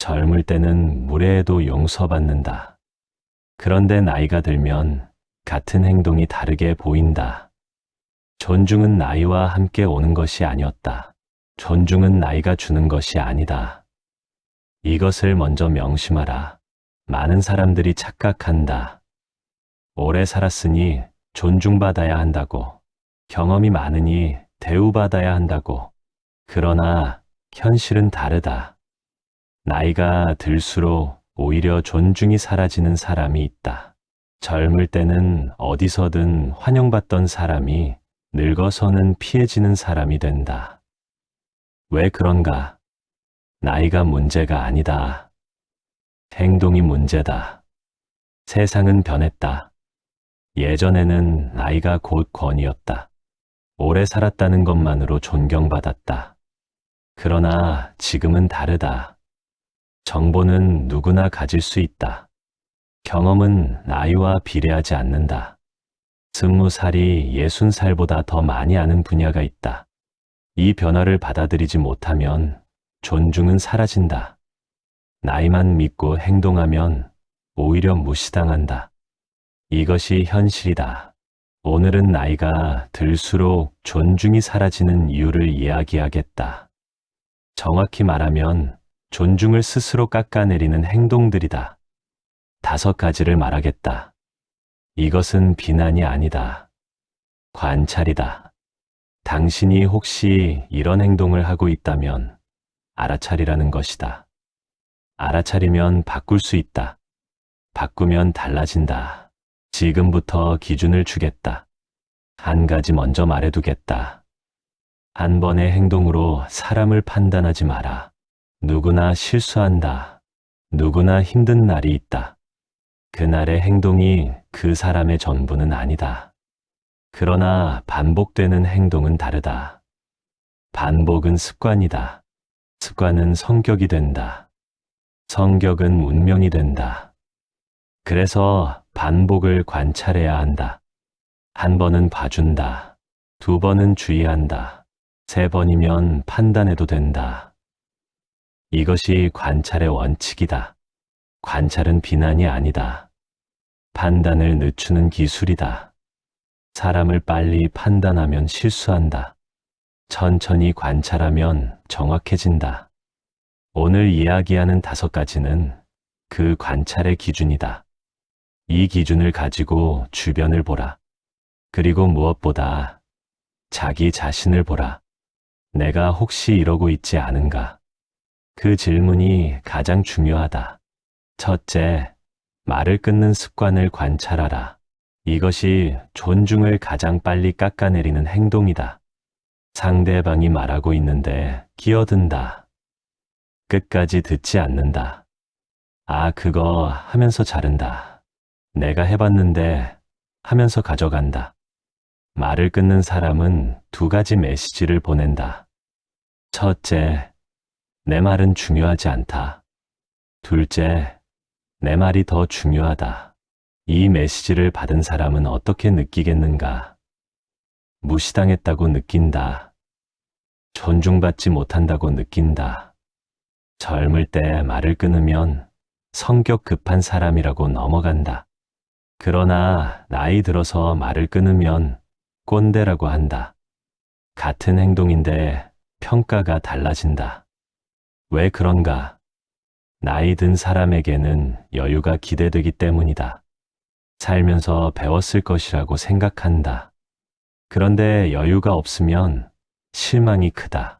젊을 때는 무례해도 용서받는다. 그런데 나이가 들면 같은 행동이 다르게 보인다. 존중은 나이와 함께 오는 것이 아니었다. 존중은 나이가 주는 것이 아니다. 이것을 먼저 명심하라. 많은 사람들이 착각한다. 오래 살았으니 존중받아야 한다고. 경험이 많으니 대우받아야 한다고. 그러나 현실은 다르다. 나이가 들수록 오히려 존중이 사라지는 사람이 있다. 젊을 때는 어디서든 환영받던 사람이 늙어서는 피해지는 사람이 된다. 왜 그런가? 나이가 문제가 아니다. 행동이 문제다. 세상은 변했다. 예전에는 나이가 곧 권위였다. 오래 살았다는 것만으로 존경받았다. 그러나 지금은 다르다. 정보는 누구나 가질 수 있다. 경험은 나이와 비례하지 않는다. 20살이 60살보다 더 많이 아는 분야가 있다. 이 변화를 받아들이지 못하면 존중은 사라진다. 나이만 믿고 행동하면 오히려 무시당한다. 이것이 현실이다. 오늘은 나이가 들수록 존중이 사라지는 이유를 이야기하겠다. 정확히 말하면 존중을 스스로 깎아내리는 행동들이다. 5가지를 말하겠다. 이것은 비난이 아니다. 관찰이다. 당신이 혹시 이런 행동을 하고 있다면 알아차리라는 것이다. 알아차리면 바꿀 수 있다. 바꾸면 달라진다. 지금부터 기준을 주겠다. 한 가지 먼저 말해두겠다. 한 번의 행동으로 사람을 판단하지 마라. 누구나 실수한다. 누구나 힘든 날이 있다. 그날의 행동이 그 사람의 전부는 아니다. 그러나 반복되는 행동은 다르다. 반복은 습관이다. 습관은 성격이 된다. 성격은 운명이 된다. 그래서 반복을 관찰해야 한다. 한 번은 봐준다. 2번은 주의한다. 3번이면 판단해도 된다. 이것이 관찰의 원칙이다. 관찰은 비난이 아니다. 판단을 늦추는 기술이다. 사람을 빨리 판단하면 실수한다. 천천히 관찰하면 정확해진다. 오늘 이야기하는 5가지는 그 관찰의 기준이다. 이 기준을 가지고 주변을 보라. 그리고 무엇보다 자기 자신을 보라. 내가 혹시 이러고 있지 않은가? 그 질문이 가장 중요하다. 첫째, 말을 끊는 습관을 관찰하라. 이것이 존중을 가장 빨리 깎아내리는 행동이다. 상대방이 말하고 있는데 끼어든다. 끝까지 듣지 않는다. 아, 그거 하면서 자른다. 내가 해봤는데 하면서 가져간다. 말을 끊는 사람은 2가지 메시지를 보낸다. 첫째, 내 말은 중요하지 않다. 둘째, 내 말이 더 중요하다. 이 메시지를 받은 사람은 어떻게 느끼겠는가? 무시당했다고 느낀다. 존중받지 못한다고 느낀다. 젊을 때 말을 끊으면 성격 급한 사람이라고 넘어간다. 그러나 나이 들어서 말을 끊으면 꼰대라고 한다. 같은 행동인데 평가가 달라진다. 왜 그런가? 나이 든 사람에게는 여유가 기대되기 때문이다. 살면서 배웠을 것이라고 생각한다. 그런데 여유가 없으면 실망이 크다.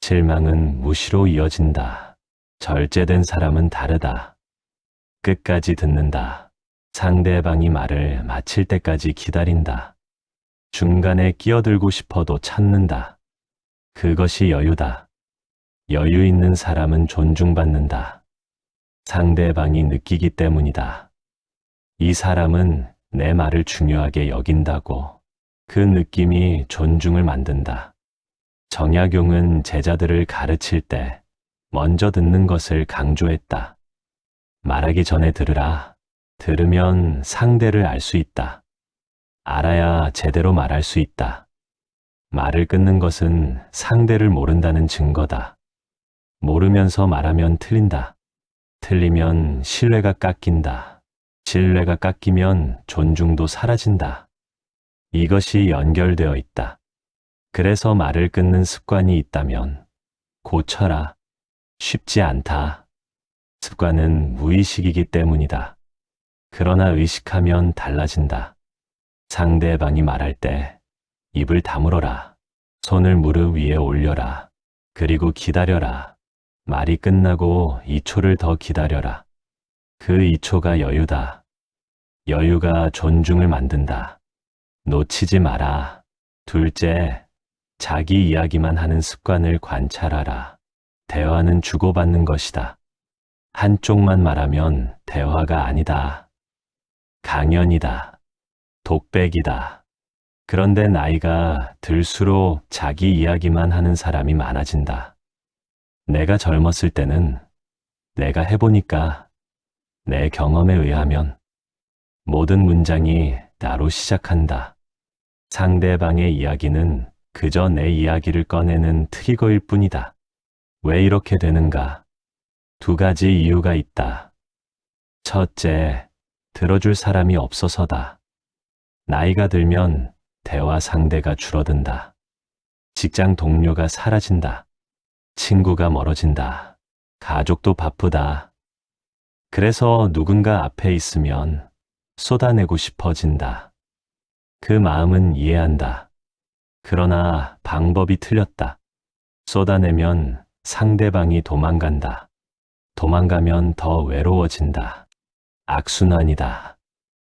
실망은 무시로 이어진다. 절제된 사람은 다르다. 끝까지 듣는다. 상대방이 말을 마칠 때까지 기다린다. 중간에 끼어들고 싶어도 참는다. 그것이 여유다. 여유 있는 사람은 존중받는다. 상대방이 느끼기 때문이다. 이 사람은 내 말을 중요하게 여긴다고. 그 느낌이 존중을 만든다. 정약용은 제자들을 가르칠 때 먼저 듣는 것을 강조했다. 말하기 전에 들으라. 들으면 상대를 알 수 있다. 알아야 제대로 말할 수 있다. 말을 끊는 것은 상대를 모른다는 증거다. 모르면서 말하면 틀린다. 틀리면 신뢰가 깎인다. 신뢰가 깎이면 존중도 사라진다. 이것이 연결되어 있다. 그래서 말을 끊는 습관이 있다면 고쳐라. 쉽지 않다. 습관은 무의식이기 때문이다. 그러나 의식하면 달라진다. 상대방이 말할 때 입을 다물어라. 손을 무릎 위에 올려라. 그리고 기다려라. 말이 끝나고 2초를 더 기다려라. 그 2초가 여유다. 여유가 존중을 만든다. 놓치지 마라. 둘째, 자기 이야기만 하는 습관을 관찰하라. 대화는 주고받는 것이다. 한쪽만 말하면 대화가 아니다. 강연이다. 독백이다. 그런데 나이가 들수록 자기 이야기만 하는 사람이 많아진다. 내가 젊었을 때는 내가 해보니까 내 경험에 의하면 모든 문장이 나로 시작한다. 상대방의 이야기는 그저 내 이야기를 꺼내는 트리거일 뿐이다. 왜 이렇게 되는가? 두 가지 이유가 있다. 첫째, 들어줄 사람이 없어서다. 나이가 들면 대화 상대가 줄어든다. 직장 동료가 사라진다. 친구가 멀어진다. 가족도 바쁘다. 그래서 누군가 앞에 있으면 쏟아내고 싶어진다. 그 마음은 이해한다. 그러나 방법이 틀렸다. 쏟아내면 상대방이 도망간다. 도망가면 더 외로워진다. 악순환이다.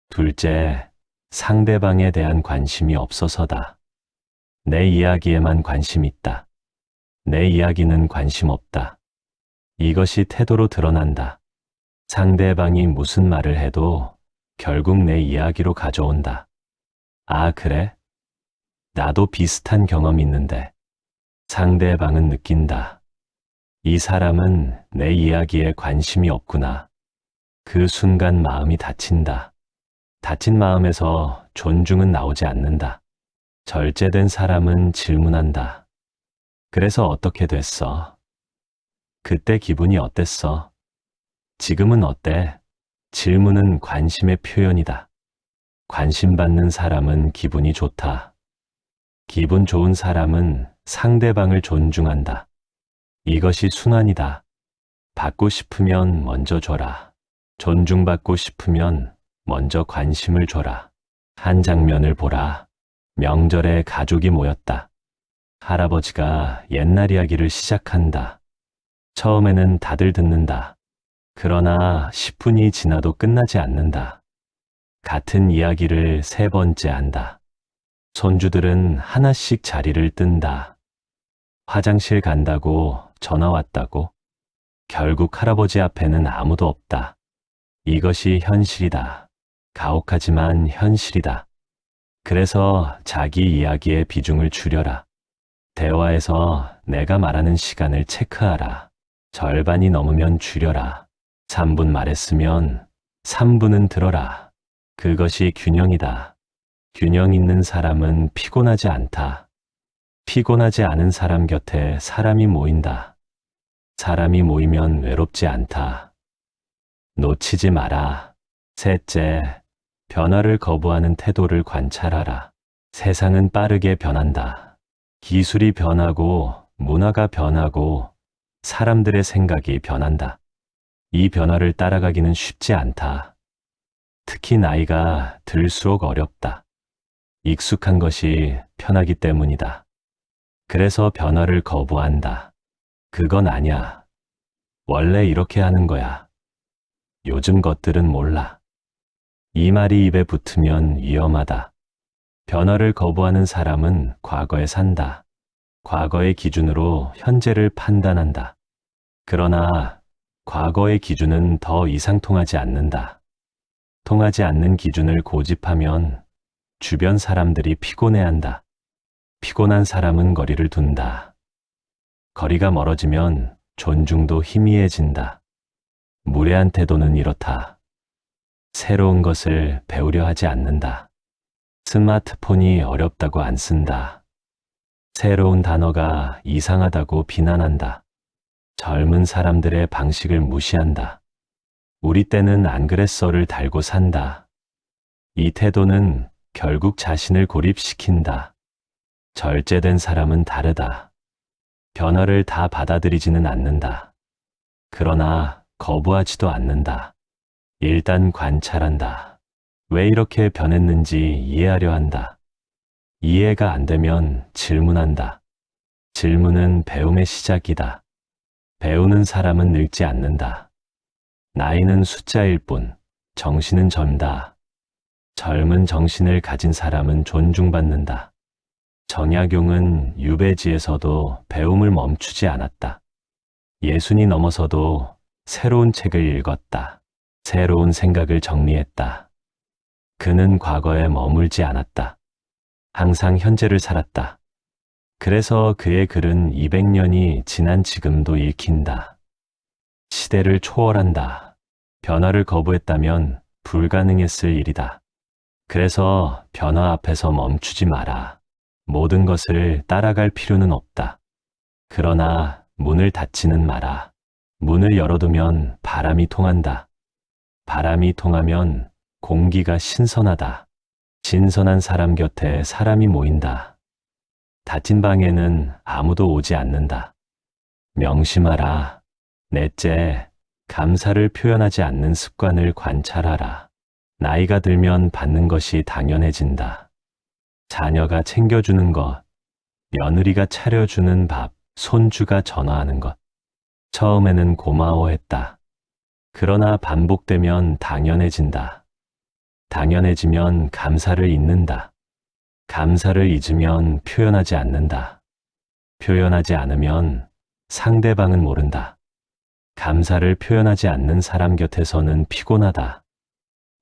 둘째, 상대방에 대한 관심이 없어서다. 내 이야기에만 관심 있다. 내 이야기는 관심 없다. 이것이 태도로 드러난다. 상대방이 무슨 말을 해도 결국 내 이야기로 가져온다. 아, 그래? 나도 비슷한 경험이 있는데. 상대방은 느낀다. 이 사람은 내 이야기에 관심이 없구나. 그 순간 마음이 다친다. 다친 마음에서 존중은 나오지 않는다. 절제된 사람은 질문한다. 그래서 어떻게 됐어? 그때 기분이 어땠어? 지금은 어때? 질문은 관심의 표현이다. 관심 받는 사람은 기분이 좋다. 기분 좋은 사람은 상대방을 존중한다. 이것이 순환이다. 받고 싶으면 먼저 줘라. 존중받고 싶으면 먼저 관심을 줘라. 한 장면을 보라. 명절에 가족이 모였다. 할아버지가 옛날 이야기를 시작한다. 처음에는 다들 듣는다. 그러나 10분이 지나도 끝나지 않는다. 같은 이야기를 3번째 한다. 손주들은 하나씩 자리를 뜬다. 화장실 간다고 전화 왔다고. 결국 할아버지 앞에는 아무도 없다. 이것이 현실이다. 가혹하지만 현실이다. 그래서 자기 이야기의 비중을 줄여라. 대화에서 내가 말하는 시간을 체크하라. 절반이 넘으면 줄여라. 3분 말했으면 3분은 들어라. 그것이 균형이다. 균형 있는 사람은 피곤하지 않다. 피곤하지 않은 사람 곁에 사람이 모인다. 사람이 모이면 외롭지 않다. 놓치지 마라. 셋째, 변화를 거부하는 태도를 관찰하라. 세상은 빠르게 변한다. 기술이 변하고 문화가 변하고 사람들의 생각이 변한다. 이 변화를 따라가기는 쉽지 않다. 특히 나이가 들수록 어렵다. 익숙한 것이 편하기 때문이다. 그래서 변화를 거부한다. 그건 아니야. 원래 이렇게 하는 거야. 요즘 것들은 몰라. 이 말이 입에 붙으면 위험하다. 변화를 거부하는 사람은 과거에 산다. 과거의 기준으로 현재를 판단한다. 그러나 과거의 기준은 더 이상 통하지 않는다. 통하지 않는 기준을 고집하면 주변 사람들이 피곤해한다. 피곤한 사람은 거리를 둔다. 거리가 멀어지면 존중도 희미해진다. 무례한 태도는 이렇다. 새로운 것을 배우려 하지 않는다. 스마트폰이 어렵다고 안 쓴다. 새로운 단어가 이상하다고 비난한다. 젊은 사람들의 방식을 무시한다. 우리 때는 안 그랬어를 달고 산다. 이 태도는 결국 자신을 고립시킨다. 절제된 사람은 다르다. 변화를 다 받아들이지는 않는다. 그러나 거부하지도 않는다. 일단 관찰한다. 왜 이렇게 변했는지 이해하려 한다. 이해가 안 되면 질문한다. 질문은 배움의 시작이다. 배우는 사람은 늙지 않는다. 나이는 숫자일 뿐, 정신은 젊다. 젊은 정신을 가진 사람은 존중받는다. 정약용은 유배지에서도 배움을 멈추지 않았다. 예순이 넘어서도 새로운 책을 읽었다. 새로운 생각을 정리했다. 그는 과거에 머물지 않았다. 항상 현재를 살았다. 그래서 그의 글은 200년이 지난 지금도 읽힌다. 시대를 초월한다. 변화를 거부했다면 불가능했을 일이다. 그래서 변화 앞에서 멈추지 마라. 모든 것을 따라갈 필요는 없다. 그러나 문을 닫지는 마라. 문을 열어두면 바람이 통한다. 바람이 통하면 공기가 신선하다. 신선한 사람 곁에 사람이 모인다. 닫힌 방에는 아무도 오지 않는다. 명심하라. 넷째, 감사를 표현하지 않는 습관을 관찰하라. 나이가 들면 받는 것이 당연해진다. 자녀가 챙겨주는 것, 며느리가 차려주는 밥, 손주가 전화하는 것. 처음에는 고마워했다. 그러나 반복되면 당연해진다. 당연해지면 감사를 잊는다. 감사를 잊으면 표현하지 않는다. 표현하지 않으면 상대방은 모른다. 감사를 표현하지 않는 사람 곁에서는 피곤하다.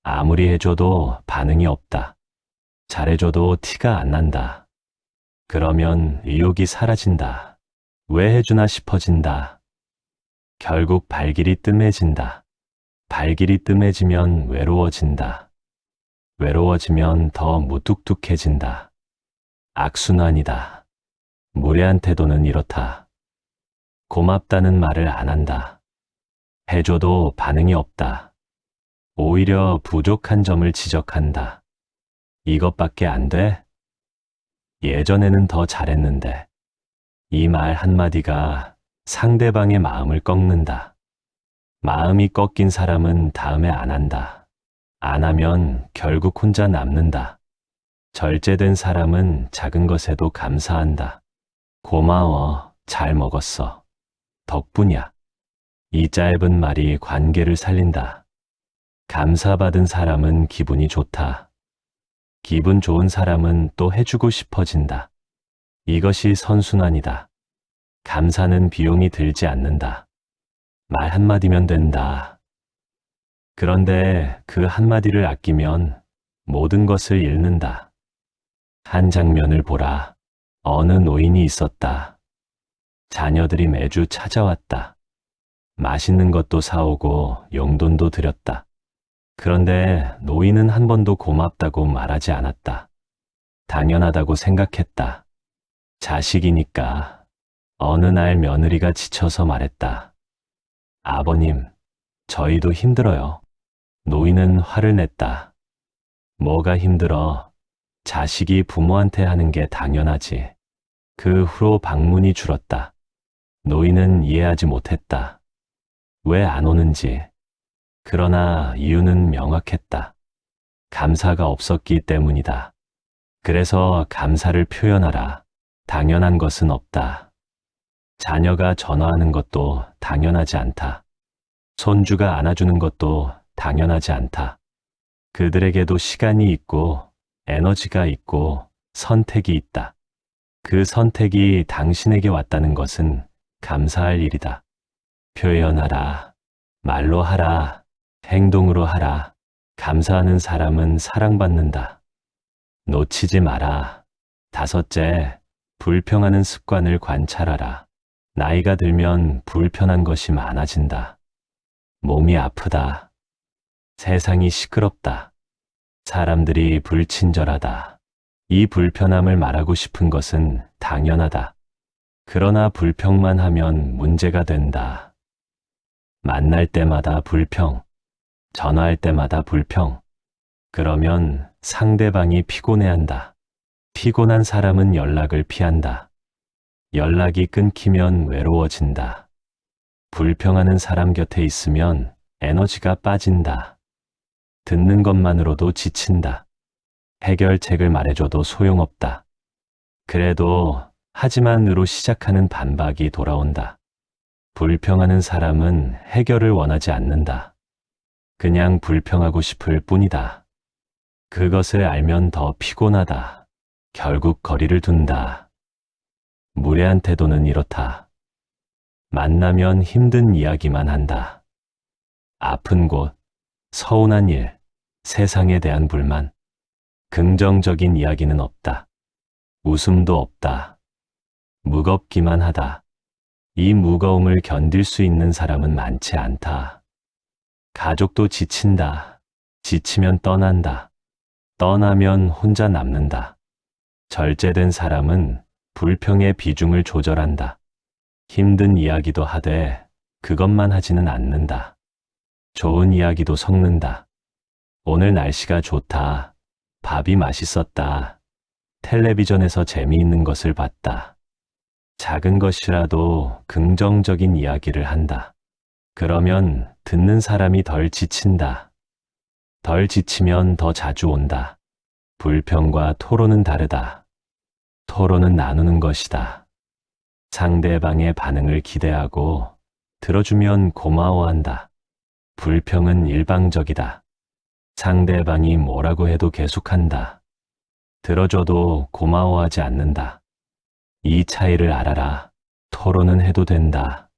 아무리 해줘도 반응이 없다. 잘해줘도 티가 안 난다. 그러면 의욕이 사라진다. 왜 해주나 싶어진다. 결국 발길이 뜸해진다. 발길이 뜸해지면 외로워진다. 외로워지면 더 무뚝뚝해진다. 악순환이다. 무례한 태도는 이렇다. 고맙다는 말을 안 한다. 해줘도 반응이 없다. 오히려 부족한 점을 지적한다. 이것밖에 안 돼? 예전에는 더 잘했는데. 이 말 한마디가 상대방의 마음을 꺾는다. 마음이 꺾인 사람은 다음에 안 한다. 안 하면 결국 혼자 남는다. 절제된 사람은 작은 것에도 감사한다. 고마워, 잘 먹었어. 덕분이야. 이 짧은 말이 관계를 살린다. 감사받은 사람은 기분이 좋다. 기분 좋은 사람은 또 해주고 싶어진다. 이것이 선순환이다. 감사는 비용이 들지 않는다. 말 한마디면 된다. 그런데 그 한마디를 아끼면 모든 것을 잃는다. 한 장면을 보라. 어느 노인이 있었다. 자녀들이 매주 찾아왔다. 맛있는 것도 사오고 용돈도 드렸다. 그런데 노인은 한 번도 고맙다고 말하지 않았다. 당연하다고 생각했다. 자식이니까. 어느 날 며느리가 지쳐서 말했다. 아버님, 저희도 힘들어요. 노인은 화를 냈다. 뭐가 힘들어? 자식이 부모한테 하는 게 당연하지. 그 후로 방문이 줄었다. 노인은 이해하지 못했다. 왜 안 오는지. 그러나 이유는 명확했다. 감사가 없었기 때문이다. 그래서 감사를 표현하라. 당연한 것은 없다. 자녀가 전화하는 것도 당연하지 않다. 손주가 안아주는 것도 당연하지 않다. 그들에게도 시간이 있고 에너지가 있고 선택이 있다. 그 선택이 당신에게 왔다는 것은 감사할 일이다. 표현하라. 말로 하라. 행동으로 하라. 감사하는 사람은 사랑받는다. 놓치지 마라. 다섯째, 불평하는 습관을 관찰하라. 나이가 들면 불편한 것이 많아진다. 몸이 아프다. 세상이 시끄럽다. 사람들이 불친절하다. 이 불편함을 말하고 싶은 것은 당연하다. 그러나 불평만 하면 문제가 된다. 만날 때마다 불평, 전화할 때마다 불평. 그러면 상대방이 피곤해한다. 피곤한 사람은 연락을 피한다. 연락이 끊기면 외로워진다. 불평하는 사람 곁에 있으면 에너지가 빠진다. 듣는 것만으로도 지친다. 해결책을 말해줘도 소용없다. 그래도 하지만으로 시작하는 반박이 돌아온다. 불평하는 사람은 해결을 원하지 않는다. 그냥 불평하고 싶을 뿐이다. 그것을 알면 더 피곤하다. 결국 거리를 둔다. 무례한 태도는 이렇다. 만나면 힘든 이야기만 한다. 아픈 곳, 서운한 일, 세상에 대한 불만. 긍정적인 이야기는 없다. 웃음도 없다. 무겁기만 하다. 이 무거움을 견딜 수 있는 사람은 많지 않다. 가족도 지친다. 지치면 떠난다. 떠나면 혼자 남는다. 절제된 사람은 불평의 비중을 조절한다. 힘든 이야기도 하되 그것만 하지는 않는다. 좋은 이야기도 섞는다. 오늘 날씨가 좋다. 밥이 맛있었다. 텔레비전에서 재미있는 것을 봤다. 작은 것이라도 긍정적인 이야기를 한다. 그러면 듣는 사람이 덜 지친다. 덜 지치면 더 자주 온다. 불평과 토론은 다르다. 토론은 나누는 것이다. 상대방의 반응을 기대하고 들어주면 고마워한다. 불평은 일방적이다. 상대방이 뭐라고 해도 계속한다. 들어줘도 고마워하지 않는다. 이 차이를 알아라. 토론은 해도 된다.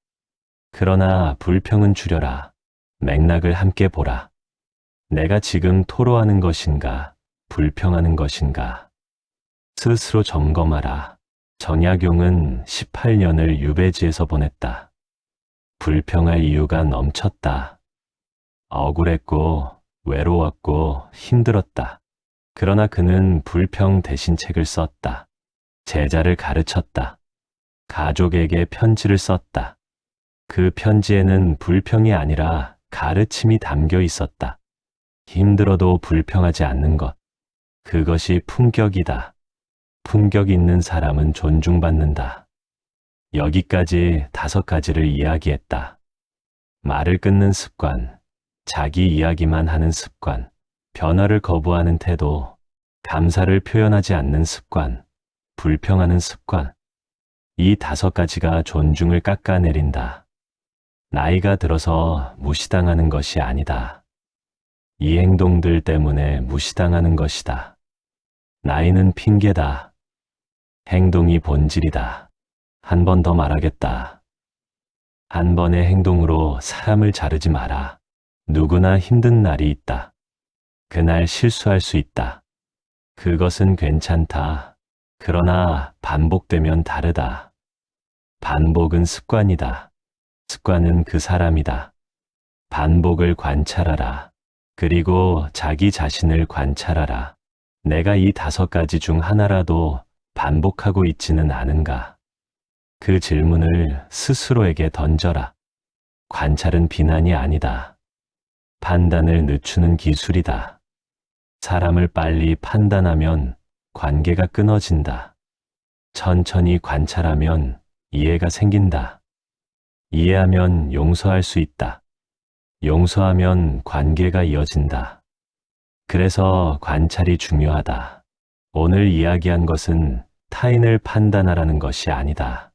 그러나 불평은 줄여라. 맥락을 함께 보라. 내가 지금 토로하는 것인가, 불평하는 것인가. 스스로 점검하라. 정약용은 18년을 유배지에서 보냈다. 불평할 이유가 넘쳤다. 억울했고, 외로웠고, 힘들었다. 그러나 그는 불평 대신 책을 썼다. 제자를 가르쳤다. 가족에게 편지를 썼다. 그 편지에는 불평이 아니라 가르침이 담겨 있었다. 힘들어도 불평하지 않는 것. 그것이 품격이다. 품격 있는 사람은 존중받는다. 여기까지 5가지를 이야기했다. 말을 끊는 습관, 자기 이야기만 하는 습관, 변화를 거부하는 태도, 감사를 표현하지 않는 습관, 불평하는 습관. 이 5가지가 존중을 깎아내린다. 나이가 들어서 무시당하는 것이 아니다. 이 행동들 때문에 무시당하는 것이다. 나이는 핑계다. 행동이 본질이다. 한 번 더 말하겠다. 한 번의 행동으로 사람을 자르지 마라. 누구나 힘든 날이 있다. 그날 실수할 수 있다. 그것은 괜찮다. 그러나 반복되면 다르다. 반복은 습관이다. 습관은 그 사람이다. 반복을 관찰하라. 그리고 자기 자신을 관찰하라. 내가 이 5가지 중 하나라도 반복하고 있지는 않은가? 그 질문을 스스로에게 던져라. 관찰은 비난이 아니다. 판단을 늦추는 기술이다. 사람을 빨리 판단하면 관계가 끊어진다. 천천히 관찰하면 이해가 생긴다. 이해하면 용서할 수 있다. 용서하면 관계가 이어진다. 그래서 관찰이 중요하다. 오늘 이야기한 것은 타인을 판단하라는 것이 아니다.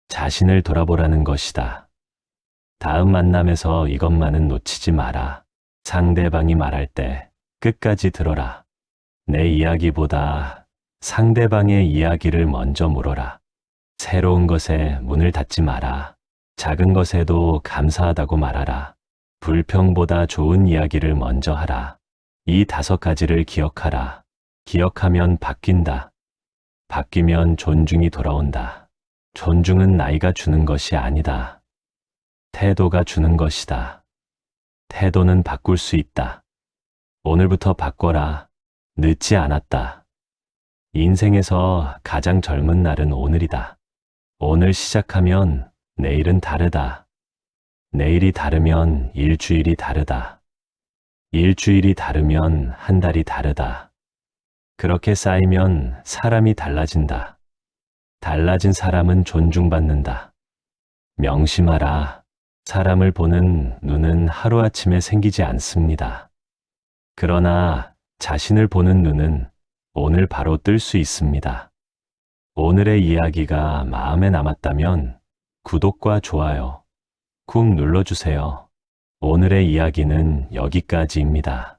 자신을 돌아보라는 것이다. 다음 만남에서 이것만은 놓치지 마라. 상대방이 말할 때 끝까지 들어라. 내 이야기보다 상대방의 이야기를 먼저 물어라. 새로운 것에 문을 닫지 마라. 작은 것에도 감사하다고 말하라. 불평보다 좋은 이야기를 먼저 하라. 이 5가지를 기억하라. 기억하면 바뀐다. 바뀌면 존중이 돌아온다. 존중은 나이가 주는 것이 아니다. 태도가 주는 것이다. 태도는 바꿀 수 있다. 오늘부터 바꿔라. 늦지 않았다. 인생에서 가장 젊은 날은 오늘이다. 오늘 시작하면 내일은 다르다. 내일이 다르면 일주일이 다르다. 일주일이 다르면 한 달이 다르다. 그렇게 쌓이면 사람이 달라진다. 달라진 사람은 존중받는다. 명심하라. 사람을 보는 눈은 하루아침에 생기지 않습니다. 그러나 자신을 보는 눈은 오늘 바로 뜰 수 있습니다. 오늘의 이야기가 마음에 남았다면 구독과 좋아요 꾹 눌러주세요. 오늘의 이야기는 여기까지입니다.